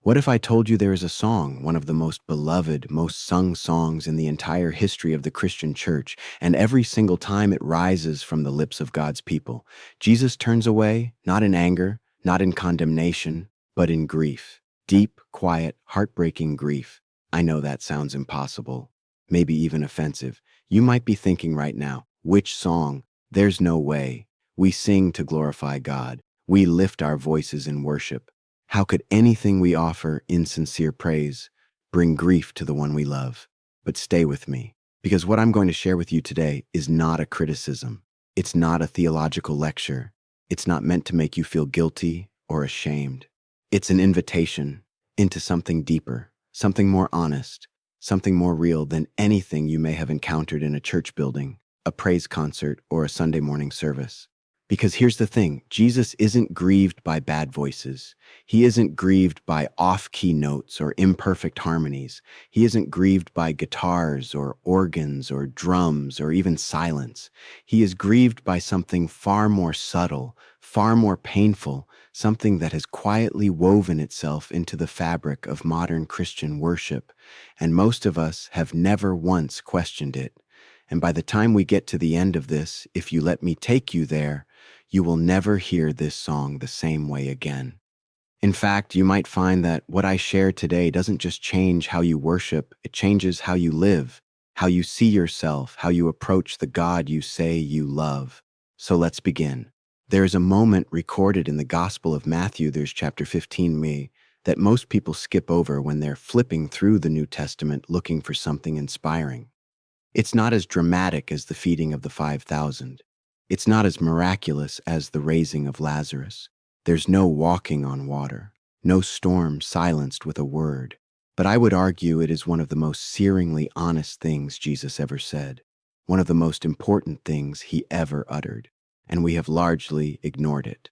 What if I told you there is a song, one of the most beloved, most sung songs in the entire history of the Christian church, and every single time it rises from the lips of God's people, Jesus turns away, not in anger, not in condemnation, but in grief. Deep, quiet, heartbreaking grief. I know that sounds impossible, maybe even offensive. You might be thinking right now, which song? There's no way. We sing to glorify God. We lift our voices in worship. How could anything we offer in sincere praise bring grief to the one we love? But stay with me, because what I'm going to share with you today is not a criticism. It's not a theological lecture. It's not meant to make you feel guilty or ashamed. It's an invitation into something deeper, something more honest, something more real than anything you may have encountered in a church building, a praise concert, or a Sunday morning service. Because here's the thing, Jesus isn't grieved by bad voices. He isn't grieved by off-key notes or imperfect harmonies. He isn't grieved by guitars or organs or drums or even silence. He is grieved by something far more subtle, far more painful, something that has quietly woven itself into the fabric of modern Christian worship. And most of us have never once questioned it. And by the time we get to the end of this, if you let me take you there, you will never hear this song the same way again. In fact, you might find that what I share today doesn't just change how you worship, it changes how you live, how you see yourself, how you approach the God you say you love. So let's begin. There is a moment recorded in the Gospel of Matthew, there's chapter 15, that most people skip over when they're flipping through the New Testament looking for something inspiring. It's not as dramatic as the feeding of the 5,000. It's not as miraculous as the raising of Lazarus. There's no walking on water, no storm silenced with a word. But I would argue it is one of the most searingly honest things Jesus ever said, one of the most important things he ever uttered, and we have largely ignored it.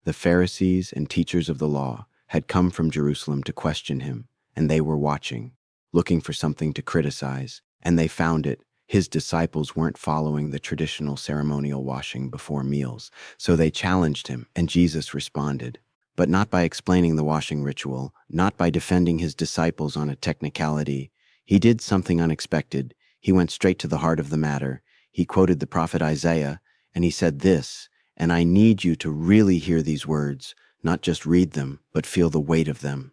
The Pharisees and teachers of the law had come from Jerusalem to question him, and they were watching, looking for something to criticize, and they found it. His disciples weren't following the traditional ceremonial washing before meals, so they challenged him, and Jesus responded. But not by explaining the washing ritual, not by defending his disciples on a technicality. He did something unexpected. He went straight to the heart of the matter. He quoted the prophet Isaiah, and he said this, and I need you to really hear these words, not just read them, but feel the weight of them.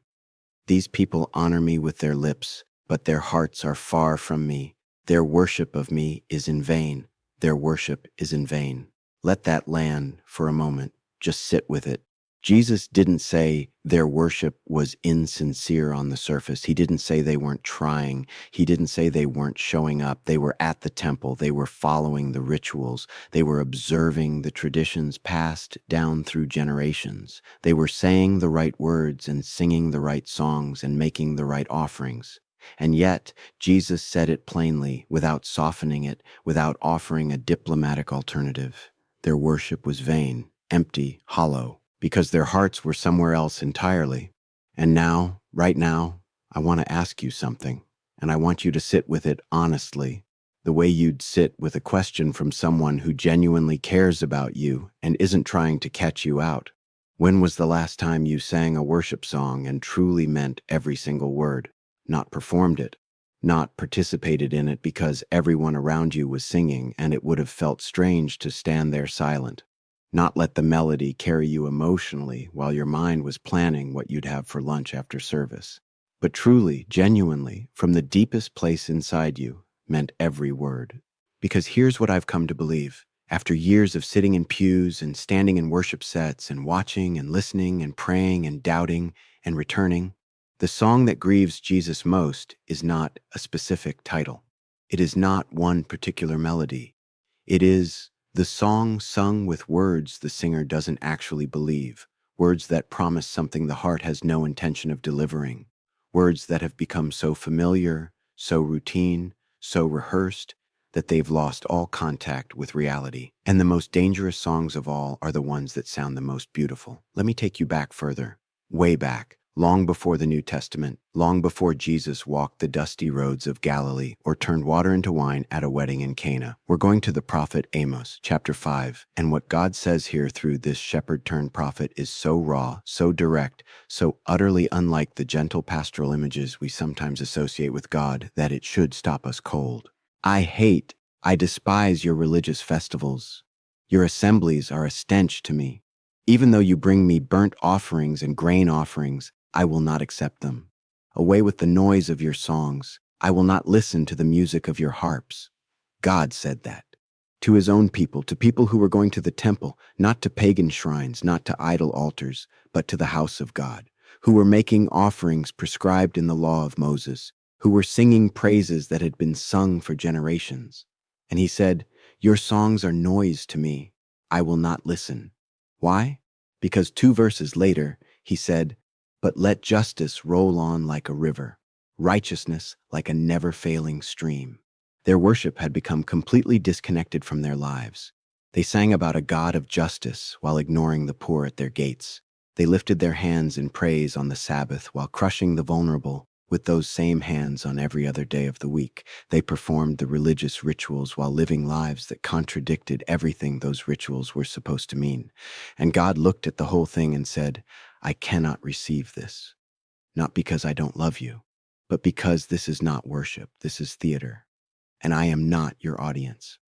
These people honor me with their lips, but their hearts are far from me. Their worship of me is in vain. Their worship is in vain. Let that land for a moment. Just sit with it. Jesus didn't say their worship was insincere on the surface. He didn't say they weren't trying. He didn't say they weren't showing up. They were at the temple. They were following the rituals. They were observing the traditions passed down through generations. They were saying the right words and singing the right songs and making the right offerings. And yet, Jesus said it plainly, without softening it, without offering a diplomatic alternative. Their worship was vain, empty, hollow, because their hearts were somewhere else entirely. And now, right now, I want to ask you something, and I want you to sit with it honestly, the way you'd sit with a question from someone who genuinely cares about you and isn't trying to catch you out. When was the last time you sang a worship song and truly meant every single word? Not performed it, not participated in it because everyone around you was singing and it would have felt strange to stand there silent, not let the melody carry you emotionally while your mind was planning what you'd have for lunch after service, but truly, genuinely, from the deepest place inside you, meant every word. Because here's what I've come to believe. After years of sitting in pews and standing in worship sets and watching and listening and praying and doubting and returning, the song that grieves Jesus most is not a specific title. It is not one particular melody. It is the song sung with words the singer doesn't actually believe, words that promise something the heart has no intention of delivering, words that have become so familiar, so routine, so rehearsed, that they've lost all contact with reality. And the most dangerous songs of all are the ones that sound the most beautiful. Let me take you back further, way back. Long before the New Testament, long before Jesus walked the dusty roads of Galilee or turned water into wine at a wedding in Cana. We're going to the prophet Amos, chapter 5, and what God says here through this shepherd-turned-prophet is so raw, so direct, so utterly unlike the gentle pastoral images we sometimes associate with God that it should stop us cold. I despise your religious festivals. Your assemblies are a stench to me. Even though you bring me burnt offerings and grain offerings, I will not accept them. Away with the noise of your songs. I will not listen to the music of your harps. God said that. To his own people, to people who were going to the temple, not to pagan shrines, not to idol altars, but to the house of God, who were making offerings prescribed in the law of Moses, who were singing praises that had been sung for generations. And he said, your songs are noise to me. I will not listen. Why? Because 2 verses later, he said, but let justice roll on like a river, righteousness like a never-failing stream. Their worship had become completely disconnected from their lives. They sang about a God of justice while ignoring the poor at their gates. They lifted their hands in praise on the Sabbath while crushing the vulnerable with those same hands on every other day of the week. They performed the religious rituals while living lives that contradicted everything those rituals were supposed to mean. And God looked at the whole thing and said, I cannot receive this. Not because I don't love you, but because this is not worship, this is theater. And I am not your audience.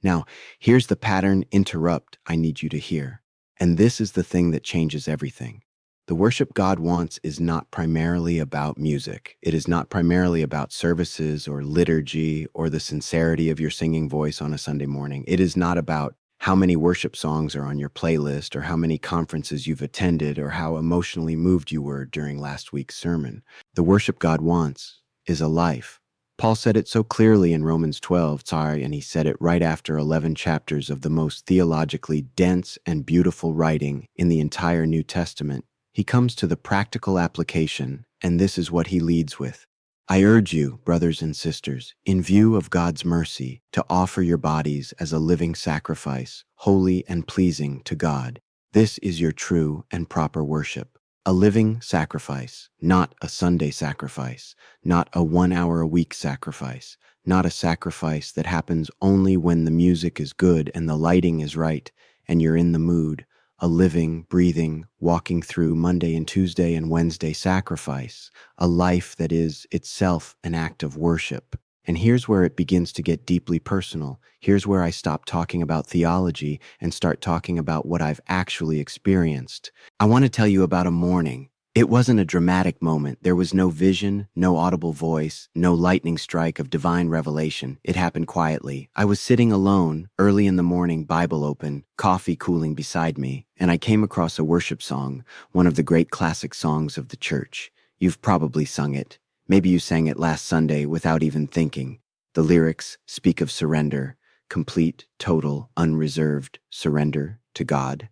Now, here's the pattern interrupt I need you to hear. And this is the thing that changes everything. The worship God wants is not primarily about music. It is not primarily about services or liturgy or the sincerity of your singing voice on a Sunday morning. It is not about how many worship songs are on your playlist or how many conferences you've attended or how emotionally moved you were during last week's sermon. The worship God wants is a life. Paul said it so clearly in Romans 12, and he said it right after 11 chapters of the most theologically dense and beautiful writing in the entire New Testament. He comes to the practical application, and this is what he leads with. I urge you, brothers and sisters, in view of God's mercy, to offer your bodies as a living sacrifice, holy and pleasing to God. This is your true and proper worship. A living sacrifice, not a Sunday sacrifice, not a 1 hour a week sacrifice, not a sacrifice that happens only when the music is good and the lighting is right and you're in the mood. A living, breathing, walking through Monday and Tuesday and Wednesday sacrifice, a life that is itself an act of worship. And here's where it begins to get deeply personal. Here's where I stop talking about theology and start talking about what I've actually experienced. I want to tell you about a morning. It wasn't a dramatic moment. There was no vision, no audible voice, no lightning strike of divine revelation. It happened quietly. I was sitting alone, early in the morning, Bible open, coffee cooling beside me, and I came across a worship song, one of the great classic songs of the church. You've probably sung it. Maybe you sang it last Sunday without even thinking. The lyrics speak of surrender, complete, total, unreserved surrender to God.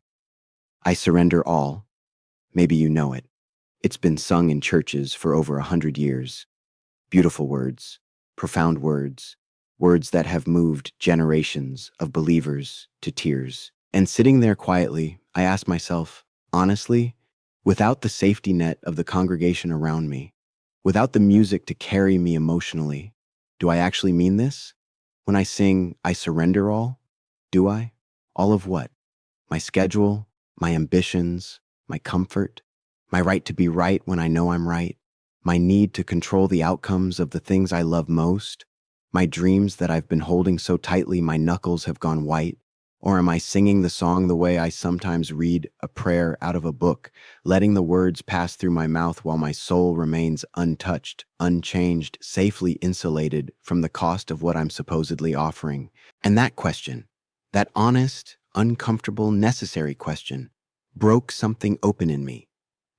I surrender all. Maybe you know it. It's been sung in churches for over 100 years. Beautiful words, profound words, words that have moved generations of believers to tears. And sitting there quietly, I asked myself, honestly, without the safety net of the congregation around me, without the music to carry me emotionally, do I actually mean this? When I sing, I surrender all, do I? All of what? My schedule, my ambitions, my comfort, my right to be right when I know I'm right, my need to control the outcomes of the things I love most, my dreams that I've been holding so tightly my knuckles have gone white, or am I singing the song the way I sometimes read a prayer out of a book, letting the words pass through my mouth while my soul remains untouched, unchanged, safely insulated from the cost of what I'm supposedly offering? And that question, that honest, uncomfortable, necessary question, broke something open in me.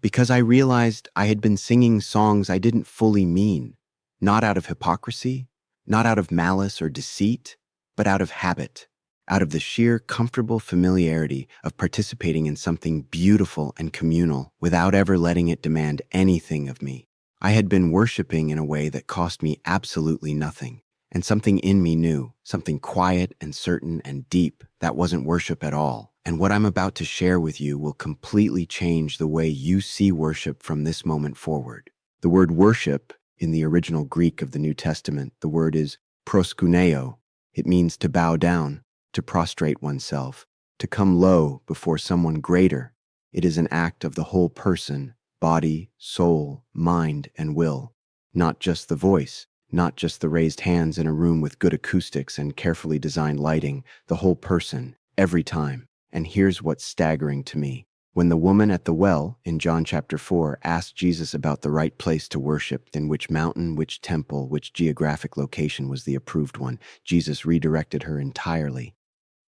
Because I realized I had been singing songs I didn't fully mean, not out of hypocrisy, not out of malice or deceit, but out of habit, out of the sheer comfortable familiarity of participating in something beautiful and communal without ever letting it demand anything of me. I had been worshiping in a way that cost me absolutely nothing, and something in me knew, something quiet and certain and deep, that wasn't worship at all. And what I'm about to share with you will completely change the way you see worship from this moment forward. The word worship, in the original Greek of the New Testament, the word is proskuneo. It means to bow down, to prostrate oneself, to come low before someone greater. It is an act of the whole person, body, soul, mind, and will. Not just the voice, not just the raised hands in a room with good acoustics and carefully designed lighting, the whole person, every time. And here's what's staggering to me. When the woman at the well in John chapter 4 asked Jesus about the right place to worship, then which mountain, which temple, which geographic location was the approved one, Jesus redirected her entirely.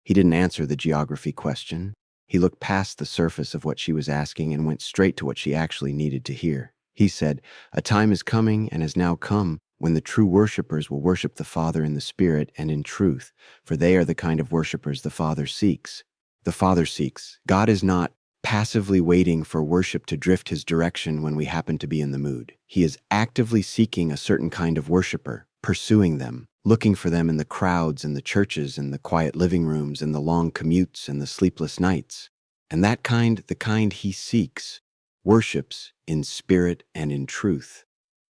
He didn't answer the geography question. He looked past the surface of what she was asking and went straight to what she actually needed to hear. He said, "A time is coming and has now come when the true worshipers will worship the Father in the Spirit and in truth, for they are the kind of worshipers the Father seeks." The Father seeks. God is not passively waiting for worship to drift his direction when we happen to be in the mood. He is actively seeking a certain kind of worshiper, pursuing them, looking for them in the crowds and the churches and the quiet living rooms and the long commutes and the sleepless nights. And that kind, the kind he seeks, worships in spirit and in truth.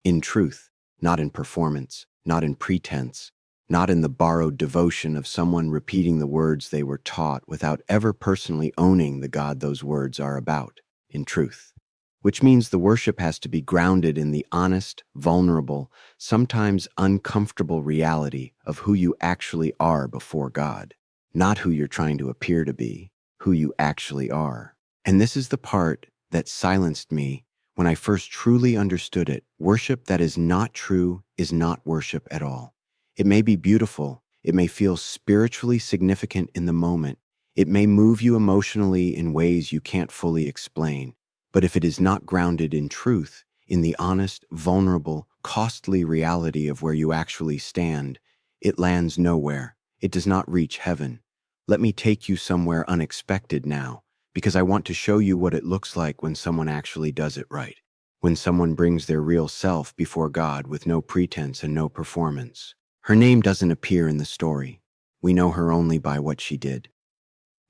In truth, not in performance, not in pretense, not in the borrowed devotion of someone repeating the words they were taught without ever personally owning the God those words are about, in truth. Which means the worship has to be grounded in the honest, vulnerable, sometimes uncomfortable reality of who you actually are before God, not who you're trying to appear to be, who you actually are. And this is the part that silenced me when I first truly understood it. Worship that is not true is not worship at all. It may be beautiful. It may feel spiritually significant in the moment. It may move you emotionally in ways you can't fully explain. But if it is not grounded in truth, in the honest, vulnerable, costly reality of where you actually stand, it lands nowhere. It does not reach heaven. Let me take you somewhere unexpected now, because I want to show you what it looks like when someone actually does it right. When someone brings their real self before God with no pretense and no performance. Her name doesn't appear in the story. We know her only by what she did.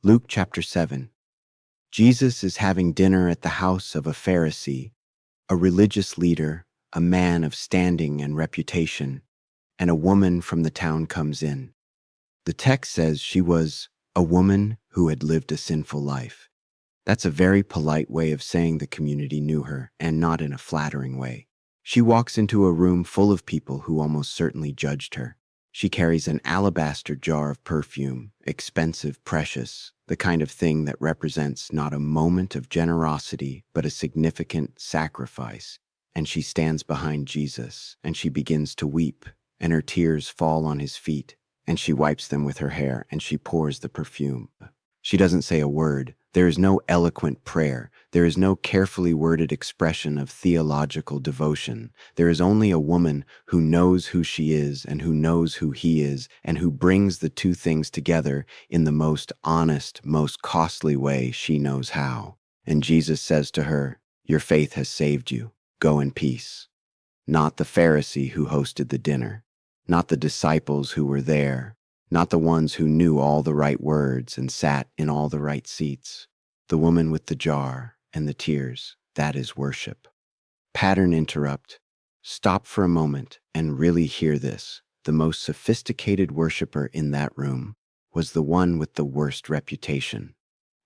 Luke chapter 7. Jesus is having dinner at the house of a Pharisee, a religious leader, a man of standing and reputation, and a woman from the town comes in. The text says she was a woman who had lived a sinful life. That's a very polite way of saying the community knew her, and not in a flattering way. She walks into a room full of people who almost certainly judged her. She carries an alabaster jar of perfume, expensive, precious, the kind of thing that represents not a moment of generosity, but a significant sacrifice. And she stands behind Jesus, and she begins to weep, and her tears fall on his feet, and she wipes them with her hair, and she pours the perfume. She doesn't say a word. There is no eloquent prayer. There is no carefully worded expression of theological devotion. There is only a woman who knows who she is and who knows who he is and who brings the two things together in the most honest, most costly way she knows how. And Jesus says to her, "Your faith has saved you. Go in peace." Not the Pharisee who hosted the dinner, not the disciples who were there, not the ones who knew all the right words and sat in all the right seats. The woman with the jar and the tears, that is worship. Pattern interrupt. Stop for a moment and really hear this. The most sophisticated worshiper in that room was the one with the worst reputation,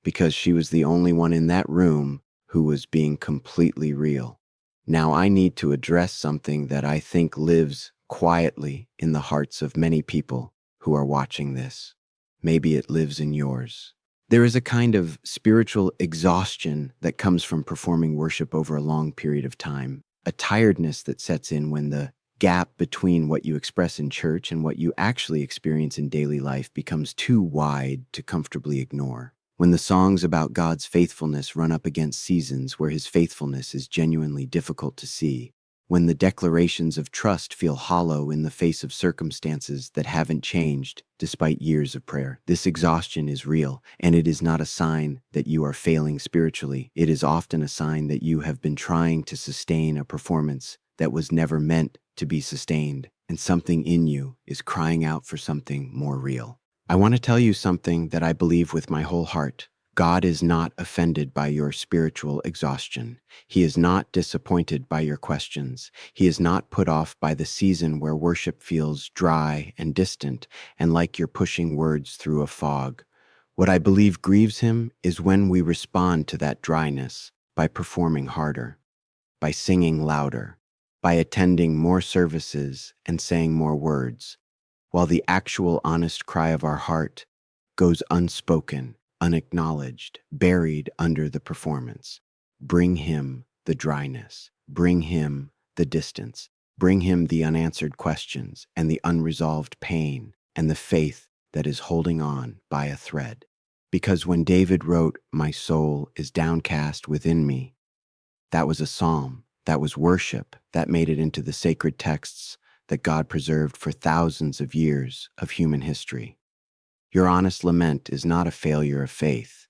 because she was the only one in that room who was being completely real. Now I need to address something that I think lives quietly in the hearts of many people who are watching this. Maybe it lives in yours. There is a kind of spiritual exhaustion that comes from performing worship over a long period of time, a tiredness that sets in when the gap between what you express in church and what you actually experience in daily life becomes too wide to comfortably ignore. When the songs about God's faithfulness run up against seasons where his faithfulness is genuinely difficult to see, when the declarations of trust feel hollow in the face of circumstances that haven't changed despite years of prayer. This exhaustion is real, and it is not a sign that you are failing spiritually. It is often a sign that you have been trying to sustain a performance that was never meant to be sustained, and something in you is crying out for something more real. I want to tell you something that I believe with my whole heart. God is not offended by your spiritual exhaustion. He is not disappointed by your questions. He is not put off by the season where worship feels dry and distant and like you're pushing words through a fog. What I believe grieves him is when we respond to that dryness by performing harder, by singing louder, by attending more services and saying more words, while the actual honest cry of our heart goes unspoken, unacknowledged, buried under the performance. Bring him the dryness. Bring him the distance. Bring him the unanswered questions and the unresolved pain and the faith that is holding on by a thread. Because when David wrote, "My soul is downcast within me," that was a psalm, that was worship, that made it into the sacred texts that God preserved for thousands of years of human history. Your honest lament is not a failure of faith.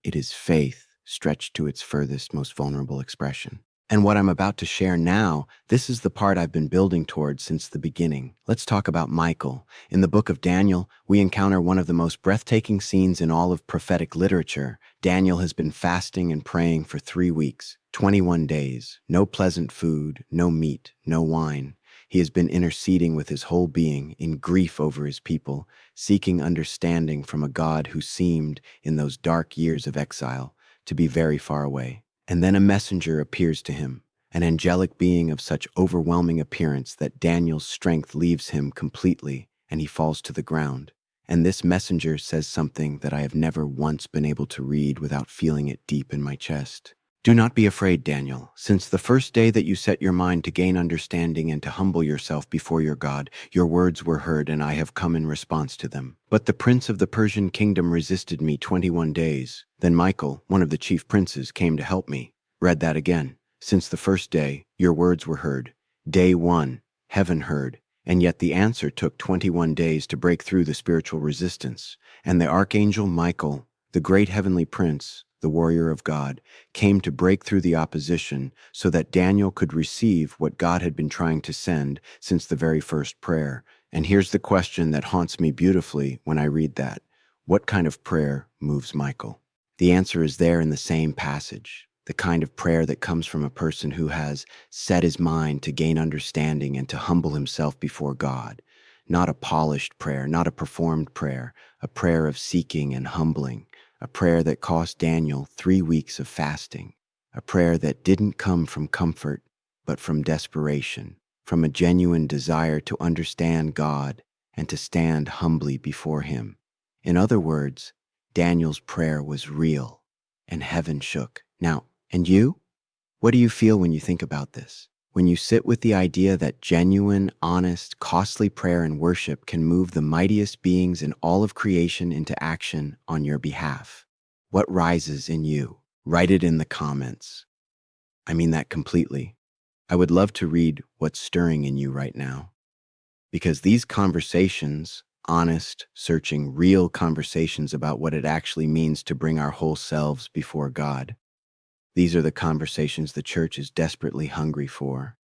It is faith stretched to its furthest, most vulnerable expression. And what I'm about to share now, this is the part I've been building toward since the beginning. Let's talk about Michael. In the book of Daniel, we encounter one of the most breathtaking scenes in all of prophetic literature. Daniel has been fasting and praying for 3 weeks, 21 days, no pleasant food, no meat, no wine. He has been interceding with his whole being in grief over his people, seeking understanding from a God who seemed, in those dark years of exile, to be very far away. And then a messenger appears to him, an angelic being of such overwhelming appearance that Daniel's strength leaves him completely and he falls to the ground. And this messenger says something that I have never once been able to read without feeling it deep in my chest. "Do not be afraid, Daniel. Since the first day that you set your mind to gain understanding and to humble yourself before your God, your words were heard and I have come in response to them. But the prince of the Persian kingdom resisted me 21 days. Then Michael, one of the chief princes, came to help me." Read that again. "Since the first day, your words were heard. Day 1, heaven heard. And yet the answer took 21 days to break through the spiritual resistance. And the Archangel Michael, the great heavenly prince, the warrior of God, came to break through the opposition so that Daniel could receive what God had been trying to send since the very first prayer." And here's the question that haunts me beautifully when I read that. What kind of prayer moves Michael? The answer is there in the same passage. The kind of prayer that comes from a person who has set his mind to gain understanding and to humble himself before God. Not a polished prayer, not a performed prayer, a prayer of seeking and humbling. A prayer that cost Daniel 3 weeks of fasting. A prayer that didn't come from comfort, but from desperation, from a genuine desire to understand God and to stand humbly before him. In other words, Daniel's prayer was real, and heaven shook. Now, and you? What do you feel when you think about this? When you sit with the idea that genuine, honest, costly prayer and worship can move the mightiest beings in all of creation into action on your behalf? What rises in you? Write it in the comments. I mean that completely. I would love to read what's stirring in you right now. Because these conversations, honest, searching, real conversations about what it actually means to bring our whole selves before God, these are the conversations the church is desperately hungry for.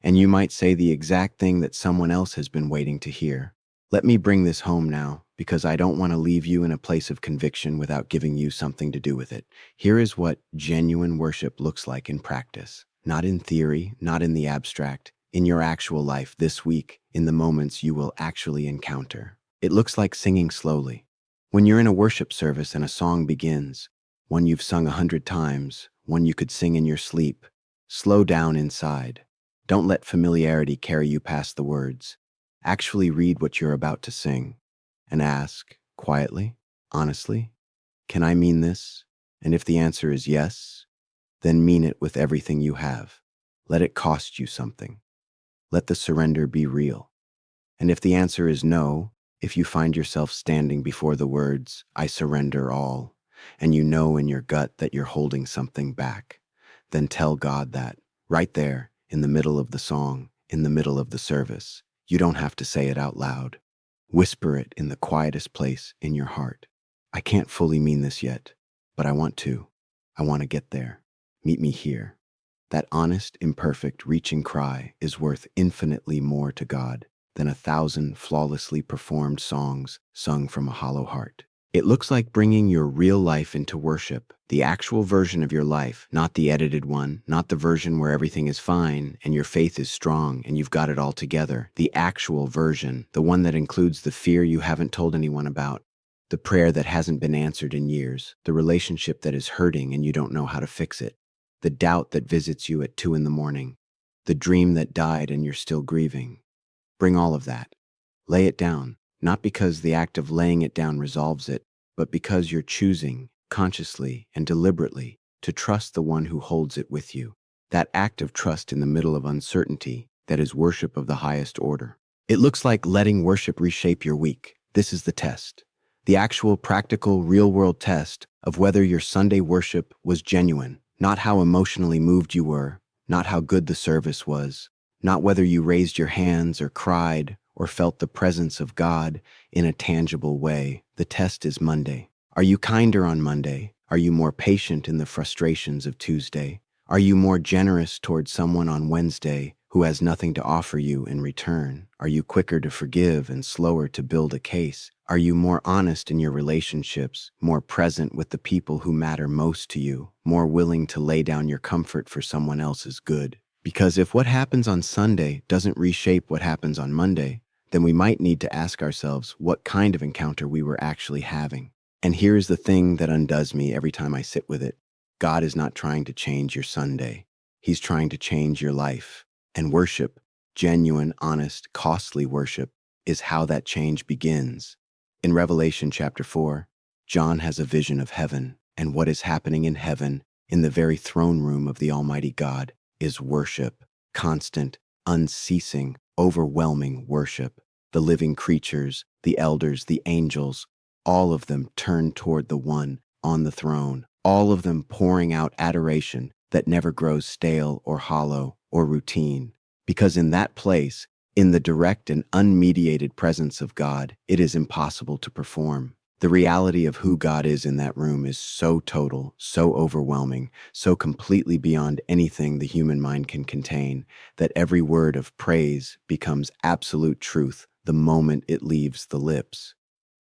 And you might say the exact thing that someone else has been waiting to hear. Let me bring this home now, because I don't want to leave you in a place of conviction without giving you something to do with it. Here is what genuine worship looks like in practice. Not in theory, not in the abstract, in your actual life this week, in the moments you will actually encounter. It looks like singing slowly. When you're in a worship service and a song begins, one you've sung 100 times, one you could sing in your sleep, slow down inside. Don't let familiarity carry you past the words. Actually read what you're about to sing and ask, quietly, honestly, can I mean this? And if the answer is yes, then mean it with everything you have. Let it cost you something. Let the surrender be real. And if the answer is no, if you find yourself standing before the words, "I surrender all," and you know in your gut that you're holding something back, then tell God that, right there, in the middle of the song, in the middle of the service. You don't have to say it out loud. Whisper it in the quietest place in your heart. "I can't fully mean this yet, but I want to. I want to get there. Meet me here." That honest, imperfect, reaching cry is worth infinitely more to God than 1,000 flawlessly performed songs sung from a hollow heart. It looks like bringing your real life into worship, the actual version of your life, not the edited one, not the version where everything is fine and your faith is strong and you've got it all together. The actual version, the one that includes the fear you haven't told anyone about, the prayer that hasn't been answered in years, the relationship that is hurting and you don't know how to fix it, the doubt that visits you at 2 in the morning, the dream that died and you're still grieving. Bring all of that. Lay it down, not because the act of laying it down resolves it, but because you're choosing, consciously and deliberately, to trust the one who holds it with you. That act of trust in the middle of uncertainty, that is worship of the highest order. It looks like letting worship reshape your week. This is the test. The actual, practical, real-world test of whether your Sunday worship was genuine, not how emotionally moved you were, not how good the service was, not whether you raised your hands or cried or felt the presence of God in a tangible way. The test is Monday. Are you kinder on Monday? Are you more patient in the frustrations of Tuesday? Are you more generous towards someone on Wednesday who has nothing to offer you in return? Are you quicker to forgive and slower to build a case? Are you more honest in your relationships, more present with the people who matter most to you, more willing to lay down your comfort for someone else's good? Because if what happens on Sunday doesn't reshape what happens on Monday, then we might need to ask ourselves what kind of encounter we were actually having. And here's the thing that undoes me every time I sit with it. God is not trying to change your Sunday. He's trying to change your life. And worship, genuine, honest, costly worship, is how that change begins. In Revelation chapter 4, John has a vision of heaven, and what is happening in heaven, in the very throne room of the Almighty God, is worship, constant, unceasing, overwhelming worship. The living creatures, the elders, the angels, all of them turn toward the one on the throne, all of them pouring out adoration that never grows stale or hollow or routine. Because in that place, in the direct and unmediated presence of God, it is impossible to perform. The reality of who God is in that room is so total, so overwhelming, so completely beyond anything the human mind can contain, that every word of praise becomes absolute truth the moment it leaves the lips.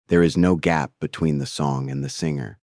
There is no gap between the song and the singer.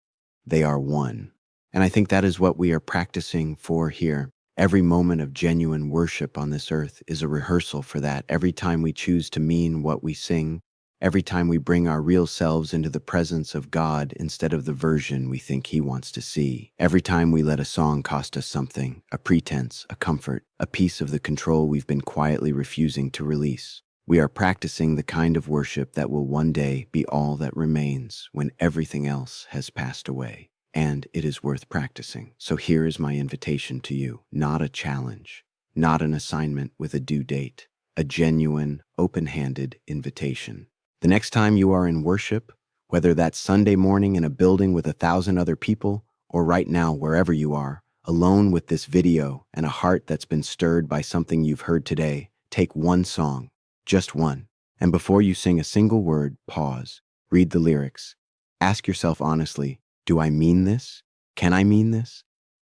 They are one. And I think that is what we are practicing for here. Every moment of genuine worship on this earth is a rehearsal for that. Every time we choose to mean what we sing, every time we bring our real selves into the presence of God instead of the version we think He wants to see, every time we let a song cost us something, a pretense, a comfort, a piece of the control we've been quietly refusing to release, we are practicing the kind of worship that will one day be all that remains when everything else has passed away. And it is worth practicing. So here is my invitation to you, not a challenge, not an assignment with a due date, a genuine, open-handed invitation. The next time you are in worship, whether that's Sunday morning in a building with 1,000 other people, or right now wherever you are, alone with this video and a heart that's been stirred by something you've heard today, take one song, just one, and before you sing a single word, pause, read the lyrics. Ask yourself honestly, do I mean this? Can I mean this?